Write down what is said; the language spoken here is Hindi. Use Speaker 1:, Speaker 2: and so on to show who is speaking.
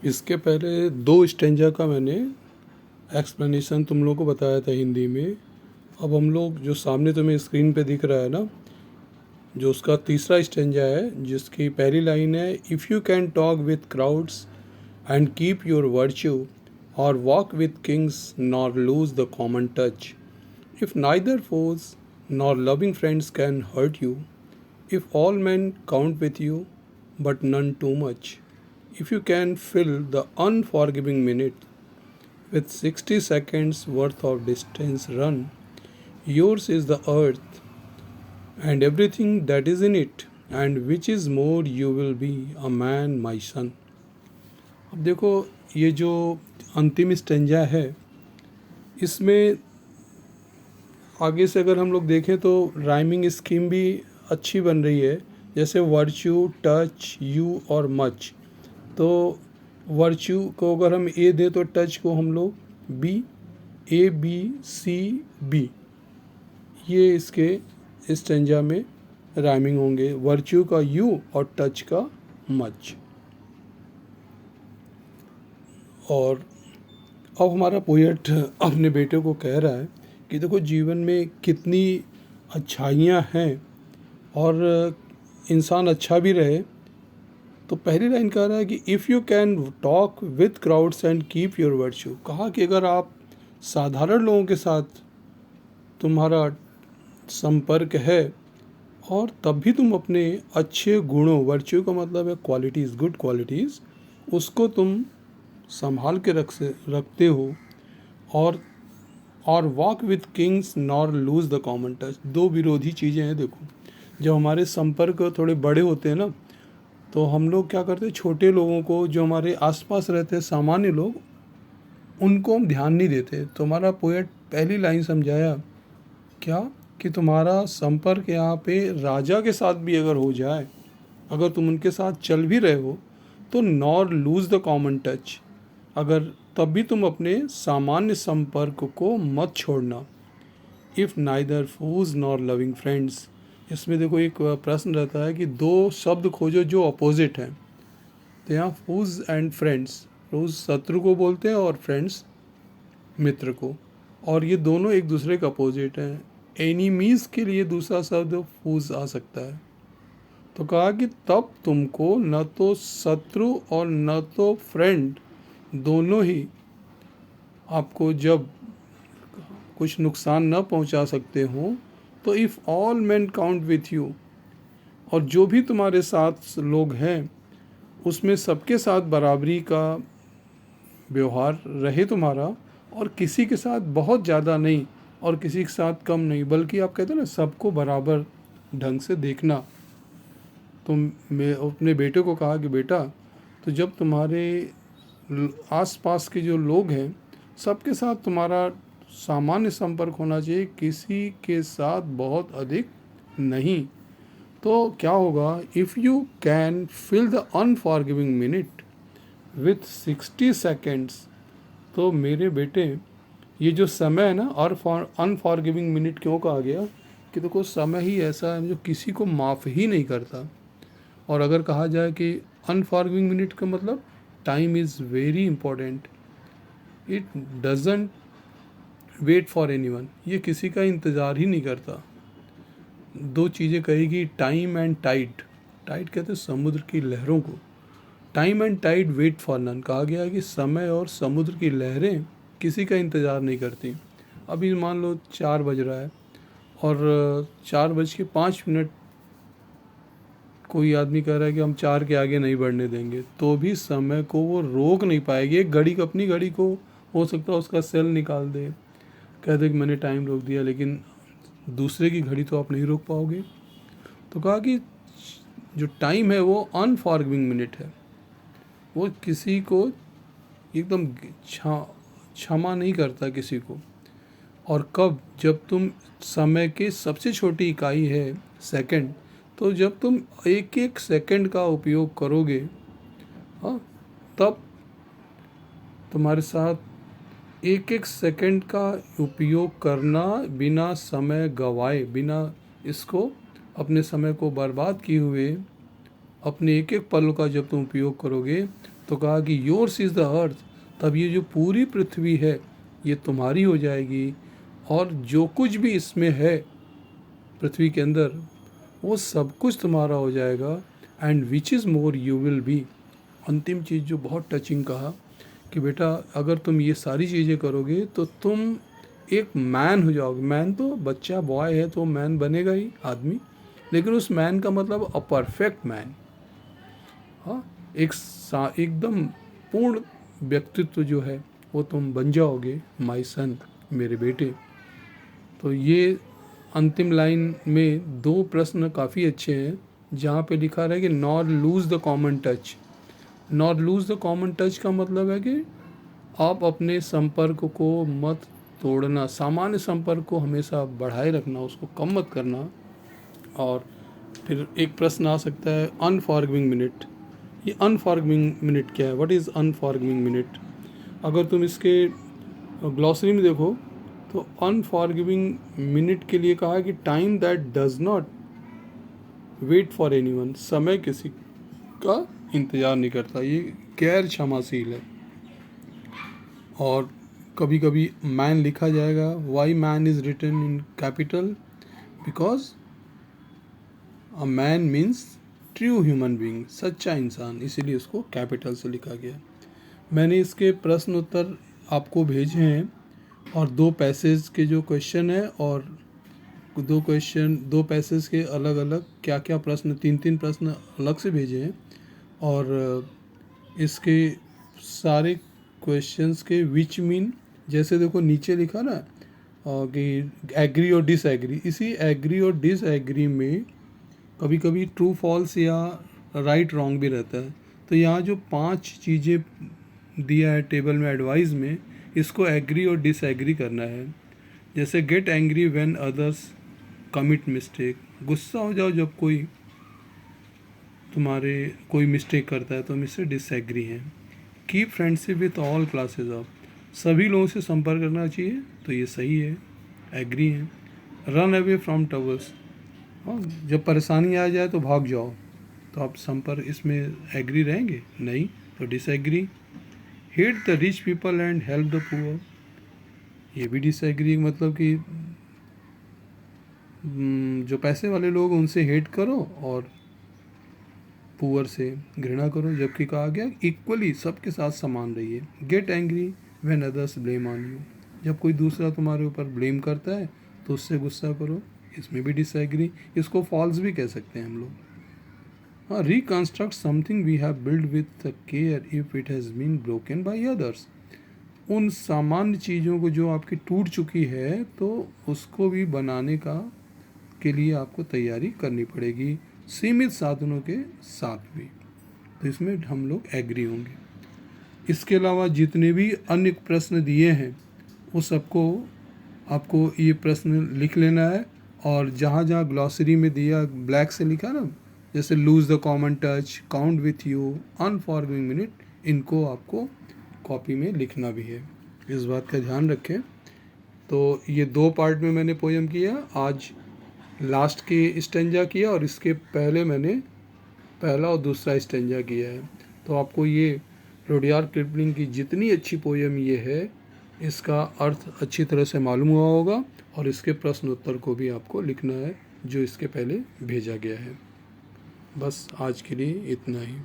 Speaker 1: इसके पहले 2 स्टेंजा का मैंने एक्सप्लेनेशन तुम लोग को बताया था हिंदी में। अब हम लोग जो सामने तुम्हें स्क्रीन पे दिख रहा है ना, जो उसका तीसरा स्टेंजा है, जिसकी पहली लाइन है, if you can talk with crowds and keep your virtue or walk with kings nor lose the common touch, if neither foes nor loving friends can hurt you, if all men count with you but none too much, if you can fill the unforgiving minute with 60 seconds worth of distance run, yours is the earth and everything that is in it, and which is more you will be a man my son. अब देखो, ये जो अंतिम स्टेंजा है, इसमें आगे से अगर हम लोग देखें तो राइमिंग स्कीम भी अच्छी बन रही है। जैसे वर्च्यू, टच, यू और मच। तो वर्च्यू को अगर हम ए दें तो टच को हम लोग B, A B C B, ये इसके स्टेंजा में राइमिंग होंगे। वर्च्यू का यू और टच का मच। और अब हमारा पोएट अपने बेटे को कह रहा है कि देखो, जीवन में कितनी अच्छाइयाँ हैं और इंसान अच्छा भी रहे। तो पहली लाइन कह रहा है कि if you can talk with crowds and keep your virtue. कहा कि अगर आप साधारण लोगों के साथ तुम्हारा संपर्क है और तब भी तुम अपने अच्छे गुणों, वर्च्यू का मतलब है क्वालिटीज़, गुड क्वालिटीज़, उसको तुम संभाल के रखते हो, और walk with kings nor lose the common touch. दो विरोधी चीज़ें हैं। देखो, जब हमारे संपर्क थोड़े बड़े होते हैं ना, तो हम लोग क्या करते हैं, छोटे लोगों को, जो हमारे आसपास रहते हैं सामान्य लोग, उनको हम ध्यान नहीं देते। तो हमारा पोएट पहली लाइन समझाया क्या, कि तुम्हारा संपर्क यहाँ पे राजा के साथ भी अगर हो जाए, अगर तुम उनके साथ चल भी रहे हो, तो nor lose the common touch, अगर तब भी तुम अपने सामान्य संपर्क को मत छोड़ना। If neither foes nor loving friends. इसमें देखो एक प्रश्न रहता है कि दो शब्द खोजो जो अपोजिट हैं। तो यहाँ फूज एंड फ्रेंड्स, फूज शत्रु को बोलते हैं और फ्रेंड्स मित्र को, और ये दोनों एक दूसरे के अपोजिट हैं। एनिमीज़ के लिए दूसरा शब्द फूज आ सकता है। तो कहा कि तब तुमको न तो शत्रु और न तो फ्रेंड, दोनों ही आपको जब कुछ नुकसान न पहुंचा सकते हो, तो if all men count with you, और जो भी तुम्हारे साथ लोग हैं उसमें सबके साथ बराबरी का व्यवहार रहे तुम्हारा, और किसी के साथ बहुत ज़्यादा नहीं और किसी के साथ कम नहीं, बल्कि आप कहते हो ना, सबको बराबर ढंग से देखना। तो मैं अपने बेटे को कहा कि बेटा, तो जब तुम्हारे आसपास के जो लोग हैं सबके साथ तुम्हारा सामान्य संपर्क होना चाहिए, किसी के साथ बहुत अधिक नहीं। तो क्या होगा, if you can fill the unforgiving minute with 60 seconds. तो मेरे बेटे, ये जो समय है ना, और अनफॉरगिविंग मिनट क्यों कहा गया, कि देखो समय ही ऐसा है जो किसी को माफ़ ही नहीं करता। और अगर कहा जाए कि अनफॉरगिविंग मिनट का मतलब, time is very important, it doesn't wait for anyone. ये किसी का इंतज़ार ही नहीं करता। दो चीज़ें कहेगी, टाइम एंड टाइड। टाइड कहते हैं समुद्र की लहरों को, time and tide wait for none. कहा गया है कि समय और समुद्र की लहरें किसी का इंतज़ार नहीं करती। अभी मान लो 4 बज रहा है और 4:05 कोई आदमी कह रहा है कि हम 4 के आगे नहीं बढ़ने देंगे, तो भी समय को वो रोक नहीं पाएगी। एक घड़ी, अपनी घड़ी को हो सकता है उसका सेल निकाल दे, कह दे कि मैंने टाइम रोक दिया, लेकिन दूसरे की घड़ी तो आप नहीं रोक पाओगे। तो कहा कि जो टाइम है वो अनफॉरगिविंग मिनट है, वो किसी को एकदम क्षमा नहीं करता किसी को। और कब, जब तुम समय की सबसे छोटी इकाई है सेकंड, तो जब तुम एक एक सेकंड का उपयोग करोगे, हाँ, तब तुम्हारे साथ एक एक सेकंड का उपयोग करना बिना समय गवाए, बिना इसको अपने समय को बर्बाद किए हुए, अपने एक एक पल का जब तुम उपयोग करोगे, तो कहा कि योर्स इज़ द अर्थ, तब ये जो पूरी पृथ्वी है ये तुम्हारी हो जाएगी, और जो कुछ भी इसमें है पृथ्वी के अंदर वो सब कुछ तुम्हारा हो जाएगा। And which is more you will be. अंतिम चीज़ जो बहुत टचिंग कहा कि बेटा अगर तुम ये सारी चीज़ें करोगे तो तुम एक मैन हो जाओगे। मैन तो बच्चा बॉय है तो मैन बनेगा ही आदमी, लेकिन उस मैन का मतलब अ परफेक्ट मैन। हाँ, एकदम पूर्ण व्यक्तित्व जो है वो तुम बन जाओगे, माई सन, मेरे बेटे। तो ये अंतिम लाइन में 2 प्रश्न काफ़ी अच्छे हैं, जहाँ पे लिखा रहा है कि not lose the common touch. Not lose the common touch का मतलब है कि आप अपने संपर्क को मत तोड़ना, सामान्य संपर्क को हमेशा बढ़ाए रखना, उसको कम मत करना। और फिर एक प्रश्न आ सकता है अनफॉरगिविंग मिनट। ये अनफॉरगिविंग मिनट क्या है? What is unforgiving minute? अगर तुम इसके ग्लॉसरी में देखो तो अनफॉरगिविंग मिनट के लिए कहा है कि time that does not wait for anyone, समय किसी का इंतज़ार नहीं करता, ये गैर क्षमाशील है। और कभी कभी मैन लिखा जाएगा, why man is written in capital, because a man means true human being, सच्चा इंसान, इसीलिए उसको कैपिटल से लिखा गया। मैंने इसके प्रश्न उत्तर आपको भेजे हैं, और 2 पैसेज के जो क्वेश्चन है, और 2 पैसेज के अलग अलग क्या क्या प्रश्न, 3 प्रश्न अलग से भेजे हैं। और इसके सारे क्वेश्चंस के विच मीन, जैसे देखो नीचे लिखा ना कि एग्री और डिसएग्री, इसी एग्री और डिसएग्री में कभी कभी ट्रू फॉल्स या राइट रॉन्ग भी रहता है। तो यहाँ जो 5 चीज़ें दिया है टेबल में एडवाइस में, इसको एग्री और डिसएग्री करना है। जैसे get angry when others commit mistake, गुस्सा हो जाओ जब कोई मिस्टेक करता है, तो हम इससे डिसएग्री हैं। Keep friendship with all classes of, सभी लोगों से संपर्क करना चाहिए, तो ये सही है, एग्री है। रन अवे फ्रॉम ट्रबल्स, जब परेशानी आ जाए तो भाग जाओ, तो आप संपर्क इसमें एग्री रहेंगे, नहीं तो disagree. Hate the rich people and help the poor, ये भी डिसएग्री, मतलब कि जो पैसे वाले लोग उनसे हेट करो और पुअर से घृणा करो, जबकि कहा गया इक्वली सबके साथ समान रहिए। Get angry when others blame on you, जब कोई दूसरा तुम्हारे ऊपर ब्लेम करता है तो उससे गुस्सा करो, इसमें भी डिसएग्री, इसको फॉल्स भी कह सकते हैं हम लोग। हाँ, reconstruct something we have build with care if it has been broken by others, उन सामान्य चीज़ों को जो आपकी टूट चुकी है तो उसको भी बनाने के लिए आपको तैयारी करनी पड़ेगी, सीमित साधनों के साथ भी। तो इसमें हम लोग एग्री होंगे। इसके अलावा जितने भी अन्य प्रश्न दिए हैं वो सबको आपको ये प्रश्न लिख लेना है, और जहाँ जहाँ ग्लॉसरी में दिया ब्लैक से लिखा ना, जैसे lose the common touch, count with you, unforgiving minute, इनको आपको कॉपी में लिखना भी है, इस बात का ध्यान रखें। तो ये 2 पार्ट में मैंने पोएम किया, आज लास्ट के स्टेंजा किया, और इसके पहले मैंने पहला और दूसरा स्टेंजा किया है। तो आपको ये रुडयार्ड किपलिंग की जितनी अच्छी पोएम ये है, इसका अर्थ अच्छी तरह से मालूम हुआ होगा, और इसके प्रश्न उत्तर को भी आपको लिखना है जो इसके पहले भेजा गया है। बस आज के लिए इतना ही।